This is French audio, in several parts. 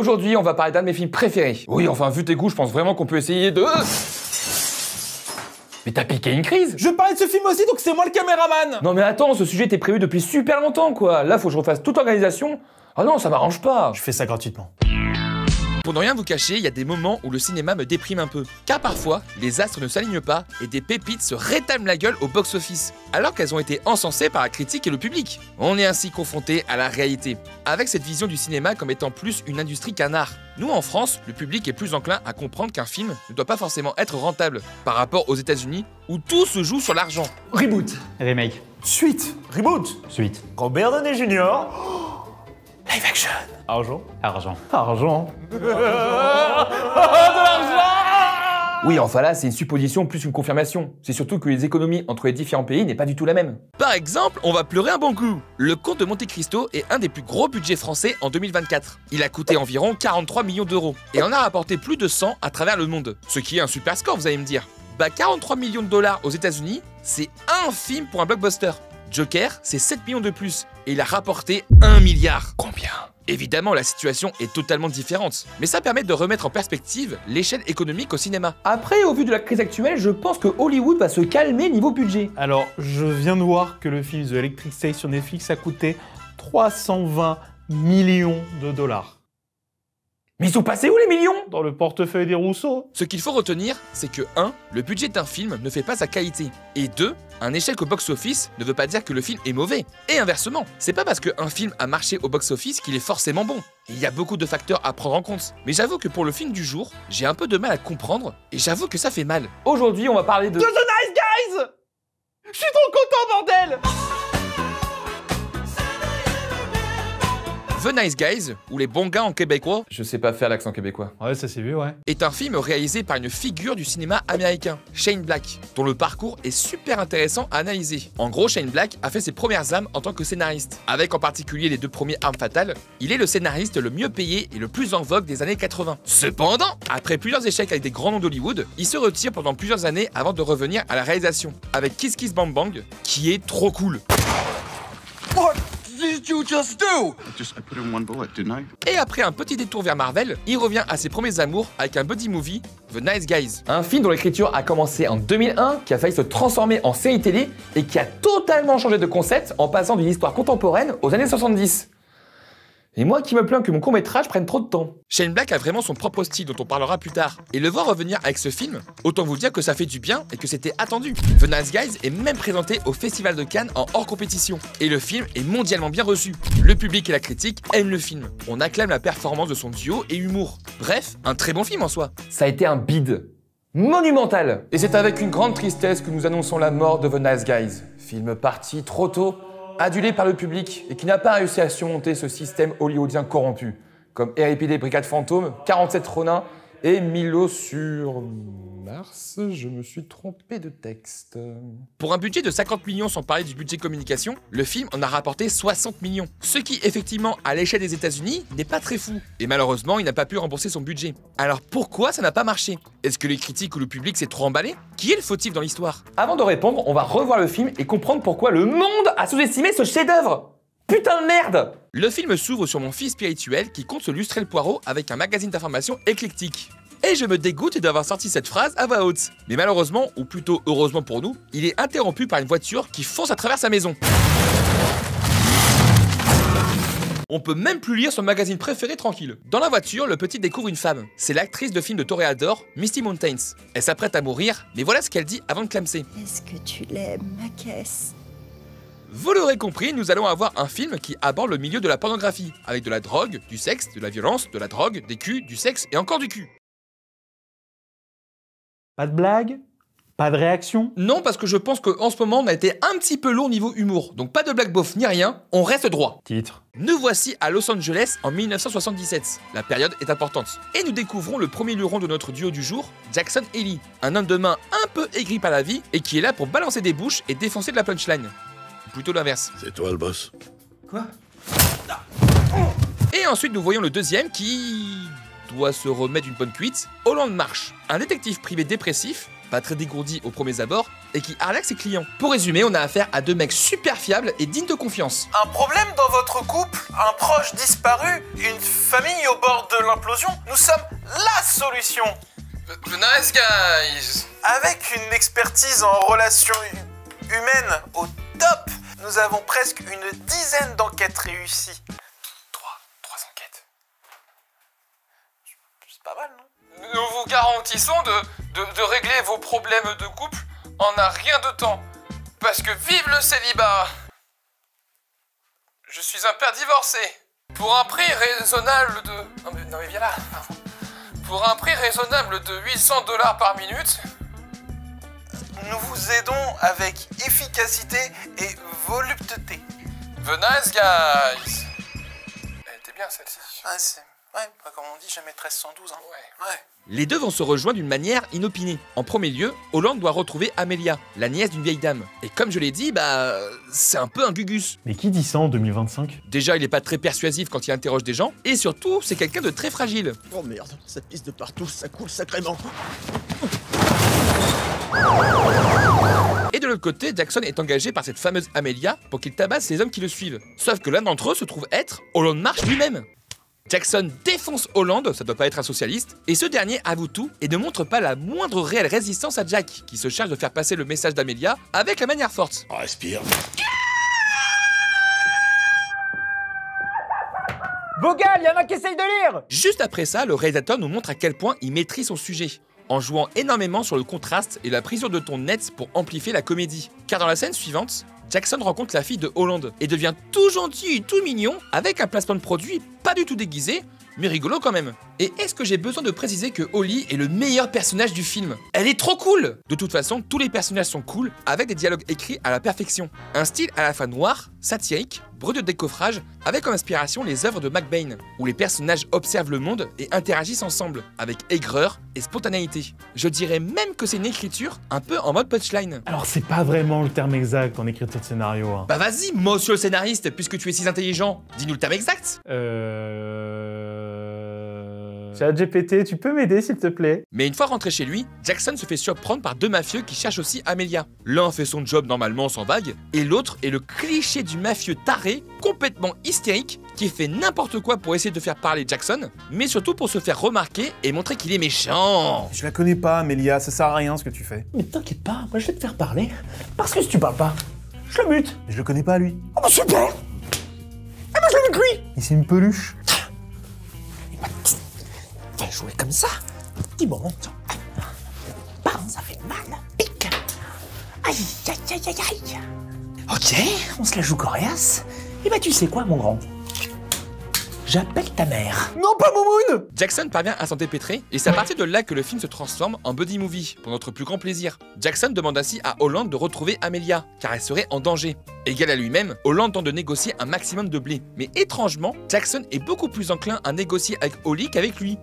Aujourd'hui, on va parler d'un de mes films préférés. Oui, enfin, vu tes goûts, je pense vraiment qu'on peut essayer de... Mais t'as piqué une crise. Je parlais de ce film aussi, donc c'est moi le caméraman. Non mais attends, ce sujet était prévu depuis super longtemps, quoi. Là, faut que je refasse toute l'organisation. Ah non, ça m'arrange pas. Je fais ça gratuitement. Pour ne rien vous cacher, il y a des moments où le cinéma me déprime un peu. Car parfois, les astres ne s'alignent pas et des pépites se rétament la gueule au box-office, alors qu'elles ont été encensées par la critique et le public. On est ainsi confronté à la réalité, avec cette vision du cinéma comme étant plus une industrie qu'un art. Nous, en France, le public est plus enclin à comprendre qu'un film ne doit pas forcément être rentable, par rapport aux États-Unis, où tout se joue sur l'argent. Reboot. Remake. Suite. Reboot. Suite. Robert Downey Jr. Live action. Argent. Argent. Argent. Oui, enfin là, c'est une supposition plus qu'une confirmation. C'est surtout que les économies entre les différents pays n'est pas du tout la même. Par exemple, on va pleurer un bon coup. Le Comte de Monte Cristo est un des plus gros budgets français en 2024. Il a coûté environ 43 millions d'euros et en a rapporté plus de 100 à travers le monde. Ce qui est un super score, vous allez me dire. Bah 43 millions de dollars aux États-Unis, c'est un film pour un blockbuster. Joker, c'est 7 millions de plus et il a rapporté 1 milliard. Combien? Évidemment, la situation est totalement différente, mais ça permet de remettre en perspective l'échelle économique au cinéma. Après, au vu de la crise actuelle, je pense que Hollywood va se calmer niveau budget. Alors, je viens de voir que le film The Electric State sur Netflix a coûté 320 millions de dollars. Mais ils sont passés où les millions? Dans le portefeuille des Rousseau. Ce qu'il faut retenir, c'est que 1. Le budget d'un film ne fait pas sa qualité, et 2. Un échec au box-office ne veut pas dire que le film est mauvais. Et inversement, c'est pas parce qu'un film a marché au box-office qu'il est forcément bon. Il y a beaucoup de facteurs à prendre en compte. Mais j'avoue que pour le film du jour, j'ai un peu de mal à comprendre, et j'avoue que ça fait mal. Aujourd'hui, on va parler de... The Nice Guys. Je suis trop content, bordel. The Nice Guys, ou Les Bons Gars en québécois, Je sais pas faire l'accent québécois. Ouais, ça s'est vu, ouais. est un film réalisé par une figure du cinéma américain, Shane Black, dont le parcours est super intéressant à analyser. En gros, Shane Black a fait ses premières armes en tant que scénariste. Avec en particulier les 2 premiers Armes Fatales, il est le scénariste le mieux payé et le plus en vogue des années 80. Cependant, après plusieurs échecs avec des grands noms d'Hollywood, il se retire pendant plusieurs années avant de revenir à la réalisation, avec Kiss Kiss Bang Bang, qui est trop cool. What did you just do? I put in one bullet, didn't I? Et après un petit détour vers Marvel, il revient à ses premiers amours avec un buddy movie, The Nice Guys. Un film dont l'écriture a commencé en 2001, qui a failli se transformer en série télé et qui a totalement changé de concept en passant d'une histoire contemporaine aux années 70. Et moi qui me plains que mon court-métrage prenne trop de temps. Shane Black a vraiment son propre style dont on parlera plus tard. Et le voir revenir avec ce film, autant vous dire que ça fait du bien et que c'était attendu. The Nice Guys est même présenté au Festival de Cannes en hors compétition. Et le film est mondialement bien reçu. Le public et la critique aiment le film. On acclame la performance de son duo et humour. Bref, un très bon film en soi. Ça a été un bide monumental. Et c'est avec une grande tristesse que nous annonçons la mort de The Nice Guys. Film parti trop tôt, adulé par le public et qui n'a pas réussi à surmonter ce système hollywoodien corrompu, comme RIPD Brigade Fantôme, 47 Ronin et Milo sur Mars. Je me suis trompé de texte. Pour un budget de 50 millions sans parler du budget communication, le film en a rapporté 60 millions. Ce qui, effectivement, à l'échelle des États-Unis, n'est pas très fou. Et malheureusement, il n'a pas pu rembourser son budget. Alors pourquoi ça n'a pas marché? Est-ce que les critiques ou le public s'est trop emballé? Qui est le fautif dans l'histoire? Avant de répondre, on va revoir le film et comprendre pourquoi le monde a sous-estimé ce chef-d'œuvre. Putain de merde! Le film s'ouvre sur mon fils spirituel qui compte se lustrer le poireau avec un magazine d'information éclectique. Et je me dégoûte d'avoir sorti cette phrase à voix haute. Mais malheureusement, ou plutôt heureusement pour nous, il est interrompu par une voiture qui fonce à travers sa maison. On peut même plus lire son magazine préféré tranquille. Dans la voiture, le petit découvre une femme. C'est l'actrice de film de Toréador, Misty Mountains. Elle s'apprête à mourir, mais voilà ce qu'elle dit avant de clamser. Est-ce que tu l'aimes, ma caisse? Vous l'aurez compris, nous allons avoir un film qui aborde le milieu de la pornographie, avec de la drogue, du sexe, de la violence, de la drogue, des culs, du sexe et encore du cul. Pas de blague? Pas de réaction? Non, parce que je pense qu'en ce moment, on a été un petit peu lourd niveau humour. Donc pas de black bof ni rien, on reste droit. Titre. Nous voici à Los Angeles en 1977. La période est importante. Et nous découvrons le premier luron de notre duo du jour, Jackson Ellie. Un homme de main un peu aigri par la vie et qui est là pour balancer des bouches et défoncer de la punchline. Plutôt l'inverse. C'est toi le boss. Quoi? Et ensuite, nous voyons le deuxième qui doit se remettre d'une bonne cuite, Holland Marsh, un détective privé dépressif, pas très dégourdi aux premiers abords, et qui arnaque ses clients. Pour résumer, on a affaire à deux mecs super fiables et dignes de confiance. Un problème dans votre couple, un proche disparu, une famille au bord de l'implosion. Nous sommes la solution. The nice guys. Avec une expertise en relations humaines au top, nous avons presque une dizaine d'enquêtes réussies. Trois enquêtes. C'est pas mal, non? Nous vous garantissons de régler vos problèmes de couple en un rien de temps. Parce que vive le célibat! Je suis un père divorcé. Pour un prix raisonnable de... Non mais viens là. Pour un prix raisonnable de 800 $ par minute... Nous vous aidons avec efficacité et volupté. The nice guys. Elle était bien celle-ci. Ah, c'est... Ouais, comme on dit, jamais 1312, hein. Ouais. Les deux vont se rejoindre d'une manière inopinée. En premier lieu, Holland doit retrouver Amelia, la nièce d'une vieille dame. Et comme je l'ai dit, c'est un peu un gugus. Mais qui dit ça en 2025? Déjà, il est pas très persuasif quand il interroge des gens, et surtout, c'est quelqu'un de très fragile. Oh merde, ça pisse de partout, ça coule sacrément. Et de l'autre côté, Jackson est engagé par cette fameuse Amelia pour qu'il tabasse les hommes qui le suivent. Sauf que l'un d'entre eux se trouve être Holland Marsh lui-même. Jackson défonce Holland, ça doit pas être un socialiste, et ce dernier avoue tout et ne montre pas la moindre réelle résistance à Jack, qui se charge de faire passer le message d'Amelia avec la manière forte. Respire. Bogal, y'en a qui essayent de lire! Juste après ça, le réalisateur nous montre à quel point il maîtrise son sujet, en jouant énormément sur le contraste et la prise de ton nette pour amplifier la comédie. Car dans la scène suivante, Jackson rencontre la fille de Holland et devient tout gentil et tout mignon avec un placement de produit pas du tout déguisé, mais rigolo quand même. Et est-ce que j'ai besoin de préciser que Holly est le meilleur personnage du film? Elle est trop cool! De toute façon, tous les personnages sont cool, avec des dialogues écrits à la perfection. Un style à la fois noir, satirique, brut de décoffrage, avec comme inspiration les œuvres de McBain, où les personnages observent le monde et interagissent ensemble, avec aigreur et spontanéité. Je dirais même que c'est une écriture un peu en mode punchline. Alors c'est pas vraiment le terme exact en écriture de scénario, hein. Bah vas-y, monsieur le scénariste, puisque tu es si intelligent, dis-nous le terme exact. ChatGPT, tu peux m'aider s'il te plaît? Mais une fois rentré chez lui, Jackson se fait surprendre par deux mafieux qui cherchent aussi Amelia. L'un fait son job normalement sans vague, et l'autre est le cliché du mafieux taré, complètement hystérique, qui fait n'importe quoi pour essayer de faire parler Jackson, mais surtout pour se faire remarquer et montrer qu'il est méchant. Je la connais pas, Amelia, ça sert à rien ce que tu fais. Mais t'inquiète pas, moi je vais te faire parler. Parce que si tu parles pas, je le mute. Mais je le connais pas lui. Oh bah super! Ah bah je le mute lui! Et c'est une peluche. Va jouer comme ça. Dis-moi, bam, ça fait mal. Pique. Aïe, aïe, aïe, aïe, aïe. Ok, on se la joue coriace. Et bah tu sais quoi, mon grand? J'appelle ta mère. Non, pas Moumoun! Jackson parvient à s'en dépêtrer, et c'est à partir de là que le film se transforme en buddy movie, pour notre plus grand plaisir. Jackson demande ainsi à Holland de retrouver Amelia, car elle serait en danger. Égal à lui-même, Holland tente de négocier un maximum de blé. Mais étrangement, Jackson est beaucoup plus enclin à négocier avec Holly qu'avec lui.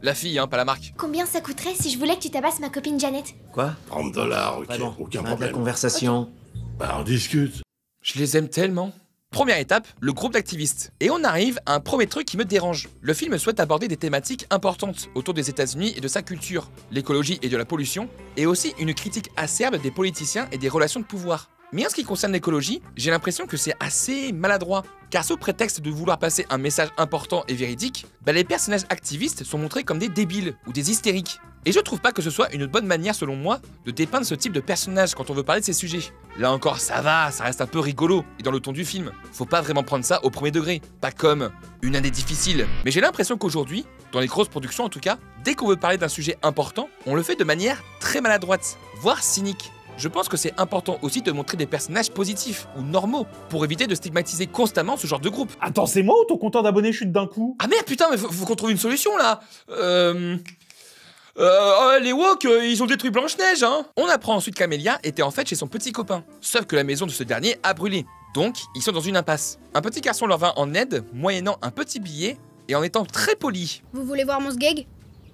La fille, hein, pas la marque. Combien ça coûterait si je voulais que tu tabasses ma copine Janet? Quoi? 30 $, ok, Vraiment, aucun on a de la problème. conversation. Bah on discute. Je les aime tellement. Première étape, le groupe d'activistes. Et on arrive à un premier truc qui me dérange. Le film souhaite aborder des thématiques importantes autour des États-Unis et de sa culture, l'écologie et de la pollution, et aussi une critique acerbe des politiciens et des relations de pouvoir. Mais en ce qui concerne l'écologie, j'ai l'impression que c'est assez maladroit, car sous prétexte de vouloir passer un message important et véridique, les personnages activistes sont montrés comme des débiles ou des hystériques. Et je trouve pas que ce soit une bonne manière, selon moi, de dépeindre ce type de personnage quand on veut parler de ces sujets. Là encore, ça va, ça reste un peu rigolo, et dans le ton du film. Faut pas vraiment prendre ça au premier degré, pas comme une année difficile. Mais j'ai l'impression qu'aujourd'hui, dans les grosses productions en tout cas, dès qu'on veut parler d'un sujet important, on le fait de manière très maladroite, voire cynique. Je pense que c'est important aussi de montrer des personnages positifs ou normaux, pour éviter de stigmatiser constamment ce genre de groupe. Attends, c'est moi ou ton compteur d'abonnés chute d'un coup? Ah merde, putain, mais faut qu'on trouve une solution là. Les woks, ils ont détruit Blanche-Neige, hein. On apprend ensuite qu'Amelia était en fait chez son petit copain. Sauf que la maison de ce dernier a brûlé. Donc, ils sont dans une impasse. Un petit garçon leur vint en aide, moyennant un petit billet, et en étant très poli. Vous voulez voir mon sgeg?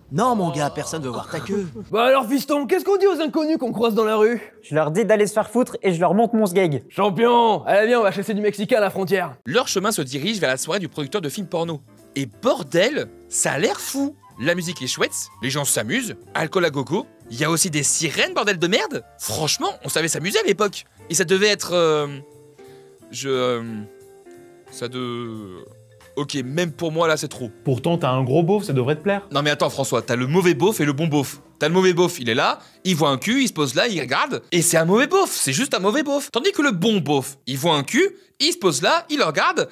Non, mon gars, personne veut voir ta queue. Bah alors fiston, qu'est-ce qu'on dit aux inconnus qu'on croise dans la rue? Je leur dis d'aller se faire foutre et je leur montre mon sgeg. Champion! Allez viens, on va chasser du Mexicain à la frontière. Leur chemin se dirige vers la soirée du producteur de films porno. Et bordel, ça a l'air fou. La musique est chouette, les gens s'amusent, alcool à gogo, Il y a aussi des sirènes, bordel de merde. Franchement, on savait s'amuser à l'époque. Et ça devait être... Ok, même pour moi, là, c'est trop. Pourtant, t'as un gros beauf, ça devrait te plaire. Non mais attends, François, t'as le mauvais beauf et le bon beauf. T'as le mauvais beauf, il est là, il voit un cul, il se pose là, il regarde, et c'est un mauvais beauf, c'est juste un mauvais beauf. Tandis que le bon beauf, il voit un cul, il se pose là, il le regarde,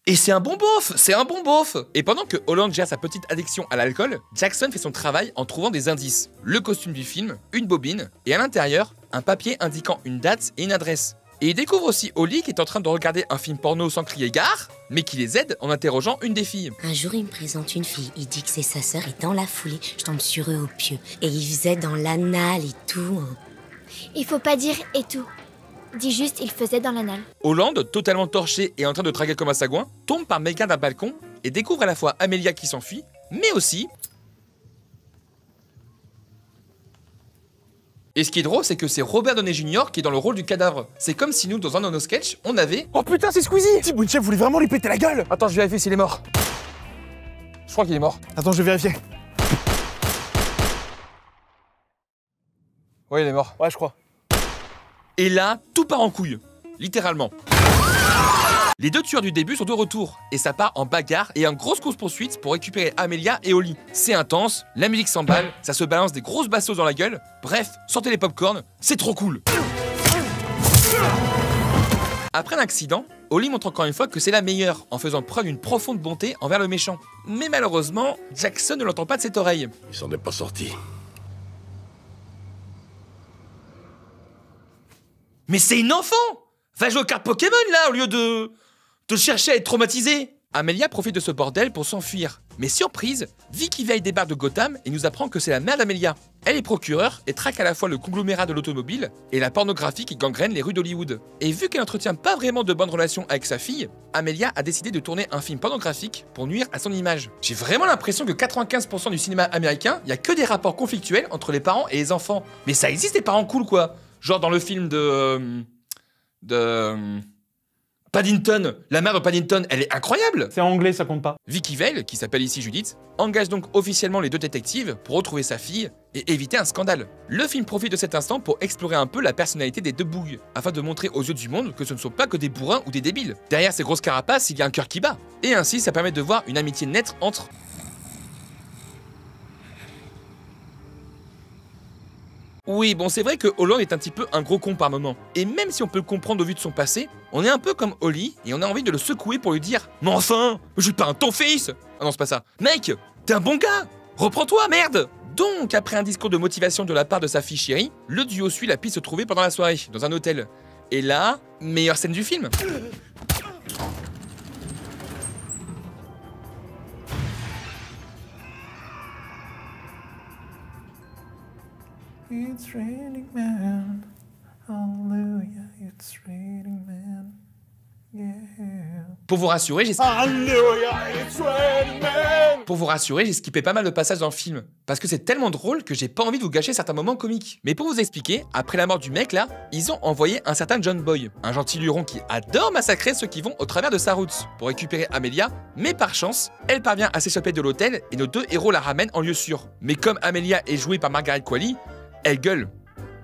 et c'est un bon beauf, c'est un bon beauf. Et pendant que Holland gère sa petite addiction à l'alcool, Jackson fait son travail en trouvant des indices. Le costume du film, une bobine, et à l'intérieur, un papier indiquant une date et une adresse. Et il découvre aussi Holly qui est en train de regarder un film porno sans crier gare, mais qui les aide en interrogeant une des filles. Un jour, il me présente une fille, il dit que c'est sa sœur et dans la foulée, je tombe sur eux au pieu. Et il faisait dans l'anal et tout. Il faut pas dire et tout. Dis juste, il faisait dans l'anal. Holland, totalement torché et en train de draguer comme un sagouin, tombe par mégarde d'un balcon et découvre à la fois Amelia qui s'enfuit, mais aussi... Et ce qui est drôle, c'est que c'est Robert Downey Jr. qui est dans le rôle du cadavre. C'est comme si nous, dans un de nos sketchs, on avait... Oh putain, c'est Squeezie! Thibaut Chef voulait vraiment lui péter la gueule. Attends, je vais vérifier s'il est mort. Je crois qu'il est mort. Attends, je vais vérifier. Ouais, il est mort. Ouais, je crois. Et là, tout part en couille. Littéralement. Les deux tueurs du début sont de retour, et ça part en bagarre et en grosse course-poursuite pour récupérer Amelia et Holly. C'est intense, la musique s'emballe, ça se balance des grosses bastos dans la gueule. Bref, sortez les popcorn, c'est trop cool. Après l'accident, Holly montre encore une fois que c'est la meilleure, en faisant preuve d'une profonde bonté envers le méchant. Mais malheureusement, Jackson ne l'entend pas de cette oreille. Il s'en est pas sorti. Mais c'est une enfant! Va jouer aux cartes Pokémon là, au lieu de chercher à être traumatisé. Amelia profite de ce bordel pour s'enfuir. Mais surprise, Vicky Vale débarque de Gotham et nous apprend que c'est la mère d'Amelia. Elle est procureure et traque à la fois le conglomérat de l'automobile et la pornographie qui gangrène les rues d'Hollywood. Et vu qu'elle n'entretient pas vraiment de bonnes relations avec sa fille, Amelia a décidé de tourner un film pornographique pour nuire à son image. J'ai vraiment l'impression que 95% du cinéma américain, il y a que des rapports conflictuels entre les parents et les enfants. Mais ça existe des parents cool quoi. Genre dans le film de Paddington, la mère de Paddington, elle est incroyable. C'est anglais, ça compte pas. Vicky Vale, qui s'appelle ici Judith, engage donc officiellement les deux détectives pour retrouver sa fille et éviter un scandale. Le film profite de cet instant pour explorer un peu la personnalité des deux bougs, afin de montrer aux yeux du monde que ce ne sont pas que des bourrins ou des débiles. Derrière ces grosses carapaces, il y a un cœur qui bat. Et ainsi, ça permet de voir une amitié naître entre... Oui, bon, c'est vrai que Holland est un petit peu un gros con par moment. Et même si on peut le comprendre au vu de son passé, on est un peu comme Holly et on a envie de le secouer pour lui dire « Mais enfin, je suis pas un ton fils !» Ah non, c'est pas ça. « Mec, t'es un bon gars! Reprends-toi, merde !» Donc, après un discours de motivation de la part de sa fille chérie, le duo suit la piste se trouver pendant la soirée, dans un hôtel. Et là, meilleure scène du film. It's raining man, hallelujah, it's raining man, yeah. Pour vous rassurer, j'ai skippé pas mal de passages dans le film, parce que c'est tellement drôle que j'ai pas envie de vous gâcher certains moments comiques. Mais pour vous expliquer, après la mort du mec là, ils ont envoyé un certain John Boy, un gentil luron qui adore massacrer ceux qui vont au travers de sa route, pour récupérer Amelia, mais par chance, elle parvient à s'échapper de l'hôtel et nos deux héros la ramènent en lieu sûr. Mais comme Amelia est jouée par Margaret Qualley, elle gueule.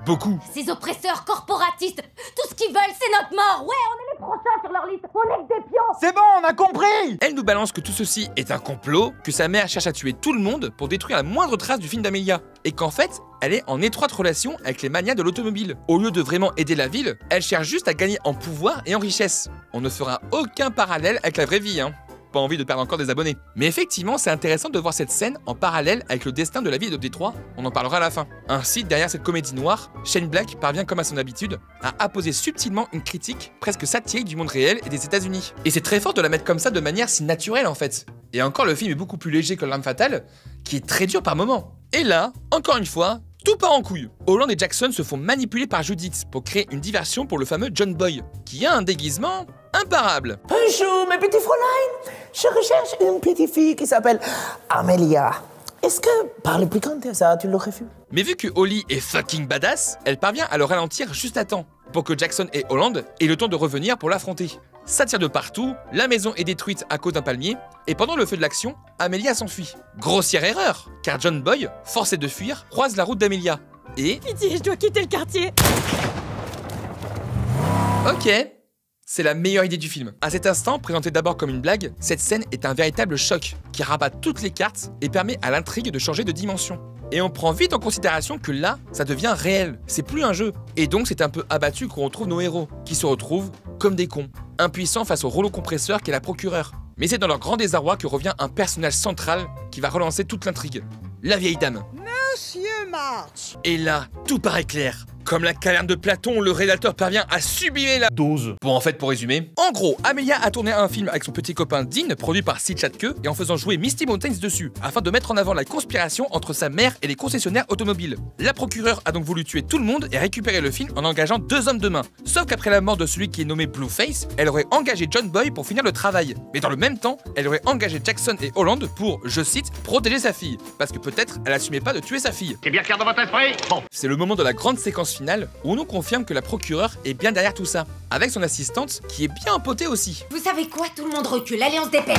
Beaucoup. Ces oppresseurs corporatistes, tout ce qu'ils veulent, c'est notre mort. Ouais, on est les prochains sur leur liste. On est que des pions. C'est bon, on a compris. Elle nous balance que tout ceci est un complot, que sa mère cherche à tuer tout le monde pour détruire la moindre trace du film d'Amelia. Et qu'en fait, elle est en étroite relation avec les manias de l'automobile. Au lieu de vraiment aider la ville, elle cherche juste à gagner en pouvoir et en richesse. On ne fera aucun parallèle avec la vraie vie, hein. Pas envie de perdre encore des abonnés. Mais effectivement, c'est intéressant de voir cette scène en parallèle avec le destin de la ville de Détroit, on en parlera à la fin. Ainsi, derrière cette comédie noire, Shane Black parvient comme à son habitude à apposer subtilement une critique presque satirique du monde réel et des États-Unis. Et c'est très fort de la mettre comme ça de manière si naturelle en fait. Et encore, le film est beaucoup plus léger que L'Arme Fatale, qui est très dur par moments. Et là, encore une fois, tout part en couille. Holland et Jackson se font manipuler par Judith pour créer une diversion pour le fameux John Boy, qui a un déguisement imparable. Bonjour mes petits Fräulein, je recherche une petite fille qui s'appelle Amelia. Est-ce que, par le plus comme ça, tu l'aurais vu? Mais vu que Holly est fucking badass, elle parvient à le ralentir juste à temps, pour que Jackson et Holland aient le temps de revenir pour l'affronter. Ça tire de partout, la maison est détruite à cause d'un palmier, et pendant le feu de l'action, Amelia s'enfuit. Grossière erreur, car John Boy, forcé de fuir, croise la route d'Amelia. Et... Pitié, je dois quitter le quartier. Ok, c'est la meilleure idée du film. À cet instant, présenté d'abord comme une blague, cette scène est un véritable choc qui rabat toutes les cartes et permet à l'intrigue de changer de dimension. Et on prend vite en considération que là, ça devient réel, c'est plus un jeu. Et donc c'est un peu abattu qu'on retrouve nos héros, qui se retrouvent comme des cons, impuissants face au rouleau compresseur qu'est la procureure. Mais c'est dans leur grand désarroi que revient un personnage central qui va relancer toute l'intrigue. La vieille dame. Monsieur March. Et là, tout paraît clair. Comme la caverne de Platon, le réalisateur parvient à sublimer la dose. Bon, en fait, pour résumer, en gros, Amelia a tourné un film avec son petit copain Dean, produit par Sid Chatke, et en faisant jouer Misty Mountains dessus, afin de mettre en avant la conspiration entre sa mère et les concessionnaires automobiles. La procureure a donc voulu tuer tout le monde et récupérer le film en engageant 2 hommes de main. Sauf qu'après la mort de celui qui est nommé Blueface, elle aurait engagé John Boy pour finir le travail. Mais dans le même temps, elle aurait engagé Jackson et Holland pour, je cite, protéger sa fille. Parce que peut-être elle assumait pas de tuer sa fille. C'est bien clair dans votre esprit? Bon. C'est le moment de la grande séquence finale où on nous confirme que la procureure est bien derrière tout ça, avec son assistante qui est bien empotée aussi. Vous savez quoi? Tout le monde recule, allez on se dépêche.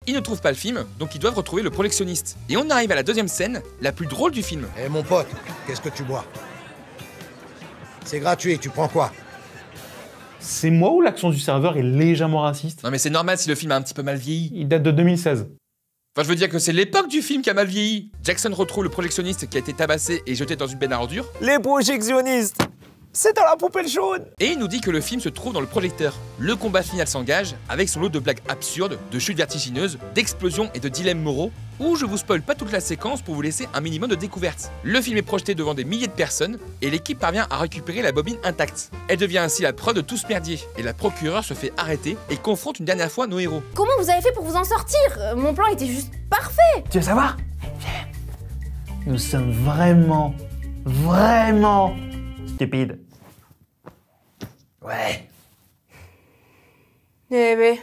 Ils ne trouvent pas le film, donc ils doivent retrouver le projectionniste. Et on arrive à la deuxième scène, la plus drôle du film. Eh mon pote, qu'est-ce que tu bois? C'est gratuit, tu prends quoi? C'est moi ou l'accent du serveur est légèrement raciste? Non mais c'est normal si le film a un petit peu mal vieilli. Il date de 2016. Enfin, je veux dire que c'est l'époque du film qui a mal vieilli. Jackson retrouve le projectionniste qui a été tabassé et jeté dans une benne à ordures. Les projectionnistes, c'est dans la poubelle jaune. Et il nous dit que le film se trouve dans le projecteur. Le combat final s'engage avec son lot de blagues absurdes, de chutes vertigineuses, d'explosions et de dilemmes moraux, où je vous spoil pas toute la séquence pour vous laisser un minimum de découverte. Le film est projeté devant des milliers de personnes et l'équipe parvient à récupérer la bobine intacte. Elle devient ainsi la preuve de tout ce merdier et la procureure se fait arrêter et confronte une dernière fois nos héros. Comment vous avez fait pour vous en sortir? Mon plan était juste parfait. Tu veux savoir? Nous sommes vraiment stupides. Ouais. Eh ben...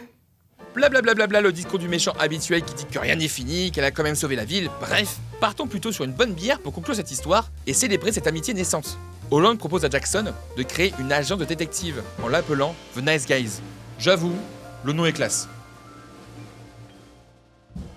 Blablabla, le discours du méchant habituel qui dit que rien n'est fini, qu'elle a quand même sauvé la ville, bref, partons plutôt sur une bonne bière pour conclure cette histoire et célébrer cette amitié naissante. Holland propose à Jackson de créer une agence de détective en l'appelant The Nice Guys. J'avoue, le nom est classe.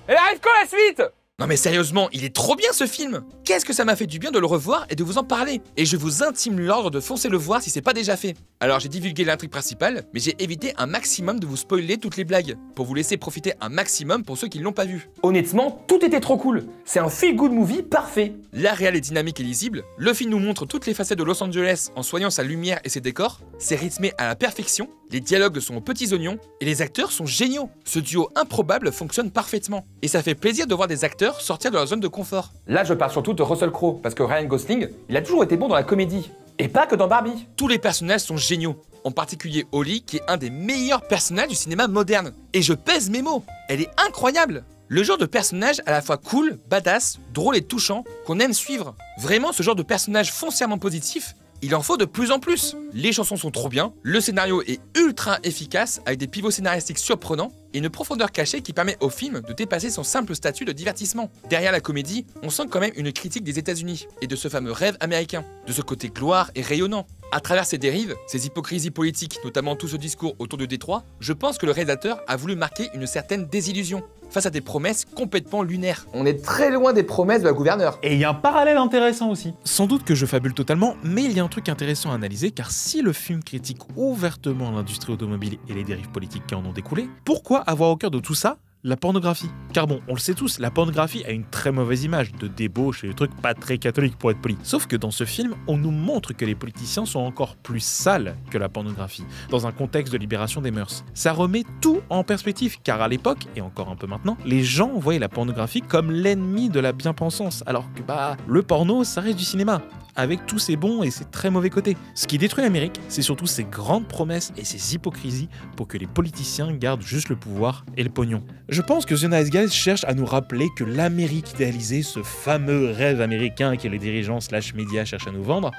Elle arrive quand la suite? Non mais sérieusement, il est trop bien ce film! Qu'est-ce que ça m'a fait du bien de le revoir et de vous en parler! Et je vous intime l'ordre de foncer le voir si c'est pas déjà fait. Alors j'ai divulgué l'intrigue principale, mais j'ai évité un maximum de vous spoiler toutes les blagues, pour vous laisser profiter un maximum pour ceux qui ne l'ont pas vu. Honnêtement, tout était trop cool. C'est un feel-good movie parfait. La réal est dynamique et lisible, le film nous montre toutes les facettes de Los Angeles en soignant sa lumière et ses décors, c'est rythmé à la perfection, les dialogues sont aux petits oignons, et les acteurs sont géniaux. Ce duo improbable fonctionne parfaitement, et ça fait plaisir de voir des acteurs sortir de leur zone de confort. Là, je parle surtout de Russell Crowe, parce que Ryan Gosling, il a toujours été bon dans la comédie. Et pas que dans Barbie. Tous les personnages sont géniaux, en particulier Holly, qui est un des meilleurs personnages du cinéma moderne. Et je pèse mes mots, elle est incroyable. Le genre de personnage à la fois cool, badass, drôle et touchant, qu'on aime suivre. Vraiment, ce genre de personnage foncièrement positif, il en faut de plus en plus. Les chansons sont trop bien, le scénario est ultra efficace avec des pivots scénaristiques surprenants et une profondeur cachée qui permet au film de dépasser son simple statut de divertissement. Derrière la comédie, on sent quand même une critique des États-Unis et de ce fameux rêve américain, de ce côté gloire et rayonnant. À travers ces dérives, ces hypocrisies politiques, notamment tout ce discours autour de Détroit, je pense que le réalisateur a voulu marquer une certaine désillusion face à des promesses complètement lunaires. On est très loin des promesses de la gouverneure. Et il y a un parallèle intéressant aussi. Sans doute que je fabule totalement, mais il y a un truc intéressant à analyser, car si le film critique ouvertement l'industrie automobile et les dérives politiques qui en ont découlé, pourquoi avoir au cœur de tout ça la pornographie? Car bon, on le sait tous, la pornographie a une très mauvaise image de débauche et de trucs pas très catholiques pour être poli. Sauf que dans ce film, on nous montre que les politiciens sont encore plus sales que la pornographie, dans un contexte de libération des mœurs. Ça remet tout en perspective, car à l'époque, et encore un peu maintenant, les gens voyaient la pornographie comme l'ennemi de la bien-pensance, alors que le porno, ça reste du cinéma, avec tous ses bons et ses très mauvais côtés. Ce qui détruit l'Amérique, c'est surtout ses grandes promesses et ses hypocrisies pour que les politiciens gardent juste le pouvoir et le pognon. Je pense que The Nice Guys cherche à nous rappeler que l'Amérique idéalisée, ce fameux rêve américain que les dirigeants / médias cherchent à nous vendre,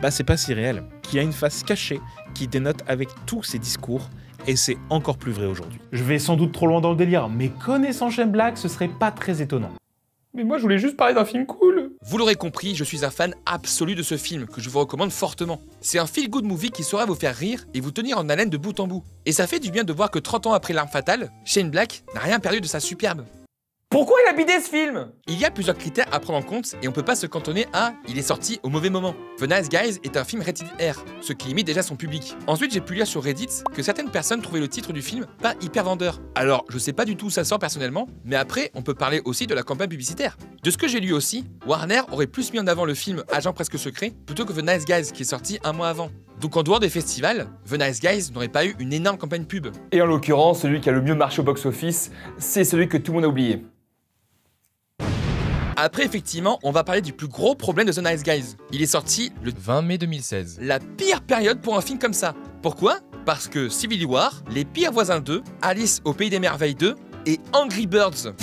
c'est pas si réel, qu'il y a une face cachée qui dénote avec tous ces discours, et c'est encore plus vrai aujourd'hui. Je vais sans doute trop loin dans le délire, mais connaissant Shane Black, ce serait pas très étonnant. Mais moi, je voulais juste parler d'un film cool. Vous l'aurez compris, je suis un fan absolu de ce film que je vous recommande fortement. C'est un feel-good movie qui saura vous faire rire et vous tenir en haleine de bout en bout. Et ça fait du bien de voir que 30 ans après L'Arme Fatale, Shane Black n'a rien perdu de sa superbe. Pourquoi il a bidé ce film? Il y a plusieurs critères à prendre en compte et on peut pas se cantonner à « il est sorti au mauvais moment ». The Nice Guys est un film rated R, ce qui limite déjà son public. Ensuite, j'ai pu lire sur Reddit que certaines personnes trouvaient le titre du film pas hyper vendeur. Alors, je sais pas du tout où ça sort personnellement, mais après, on peut parler aussi de la campagne publicitaire. De ce que j'ai lu aussi, Warner aurait plus mis en avant le film Agent presque secret plutôt que The Nice Guys qui est sorti un mois avant. Donc en dehors des festivals, The Nice Guys n'aurait pas eu une énorme campagne pub. Et en l'occurrence, celui qui a le mieux marché au box-office, c'est celui que tout le monde a oublié. Après, effectivement, on va parler du plus gros problème de The Nice Guys. Il est sorti le 20 mai 2016. La pire période pour un film comme ça. Pourquoi? Parce que Civil War, Les Pires Voisins 2, Alice au Pays des Merveilles 2 et Angry Birds.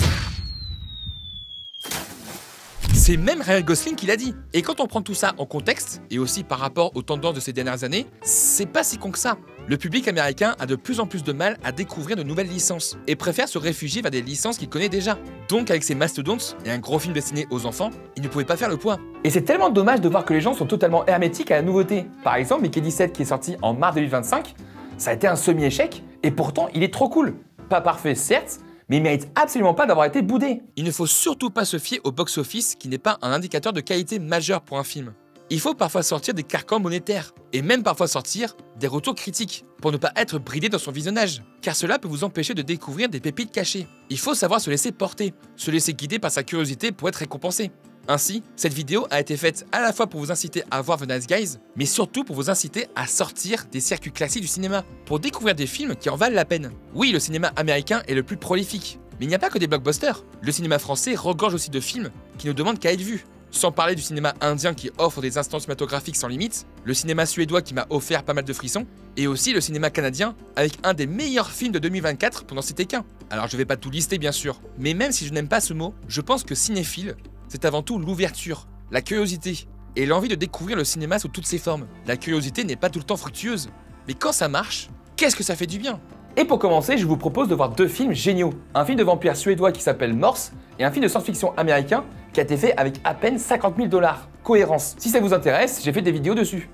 C'est même Ryan Gosling qui l'a dit. Et quand on prend tout ça en contexte, et aussi par rapport aux tendances de ces dernières années, c'est pas si con que ça. Le public américain a de plus en plus de mal à découvrir de nouvelles licences, et préfère se réfugier vers des licences qu'il connaît déjà. Donc avec ces mastodontes, et un gros film destiné aux enfants, il ne pouvait pas faire le poids. Et c'est tellement dommage de voir que les gens sont totalement hermétiques à la nouveauté. Par exemple, Mickey 17 qui est sorti en mars 2025, ça a été un semi-échec, et pourtant il est trop cool. Pas parfait certes, mais il mérite absolument pas d'avoir été boudé. Il ne faut surtout pas se fier au box-office qui n'est pas un indicateur de qualité majeure pour un film. Il faut parfois sortir des carcans monétaires, et même parfois sortir des retours critiques, pour ne pas être bridé dans son visionnage, car cela peut vous empêcher de découvrir des pépites cachées. Il faut savoir se laisser porter, se laisser guider par sa curiosité pour être récompensé. Ainsi, cette vidéo a été faite à la fois pour vous inciter à voir The Nice Guys, mais surtout pour vous inciter à sortir des circuits classiques du cinéma, pour découvrir des films qui en valent la peine. Oui, le cinéma américain est le plus prolifique, mais il n'y a pas que des blockbusters. Le cinéma français regorge aussi de films qui ne demandent qu'à être vus. Sans parler du cinéma indien qui offre des instants cinématographiques sans limite, le cinéma suédois qui m'a offert pas mal de frissons, et aussi le cinéma canadien avec un des meilleurs films de 2024 pour n'en citer qu'un. Alors je vais pas tout lister bien sûr, mais même si je n'aime pas ce mot, je pense que cinéphile, c'est avant tout l'ouverture, la curiosité et l'envie de découvrir le cinéma sous toutes ses formes. La curiosité n'est pas tout le temps fructueuse, mais quand ça marche, qu'est-ce que ça fait du bien? Et pour commencer, je vous propose de voir deux films géniaux. Un film de vampire suédois qui s'appelle Morse et un film de science-fiction américain qui a été fait avec à peine 50 000 $. Cohérence. Si ça vous intéresse, j'ai fait des vidéos dessus.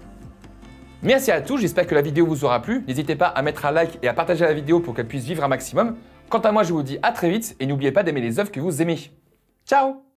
Merci à tous, j'espère que la vidéo vous aura plu. N'hésitez pas à mettre un like et à partager la vidéo pour qu'elle puisse vivre un maximum. Quant à moi, je vous dis à très vite et n'oubliez pas d'aimer les œuvres que vous aimez. Ciao!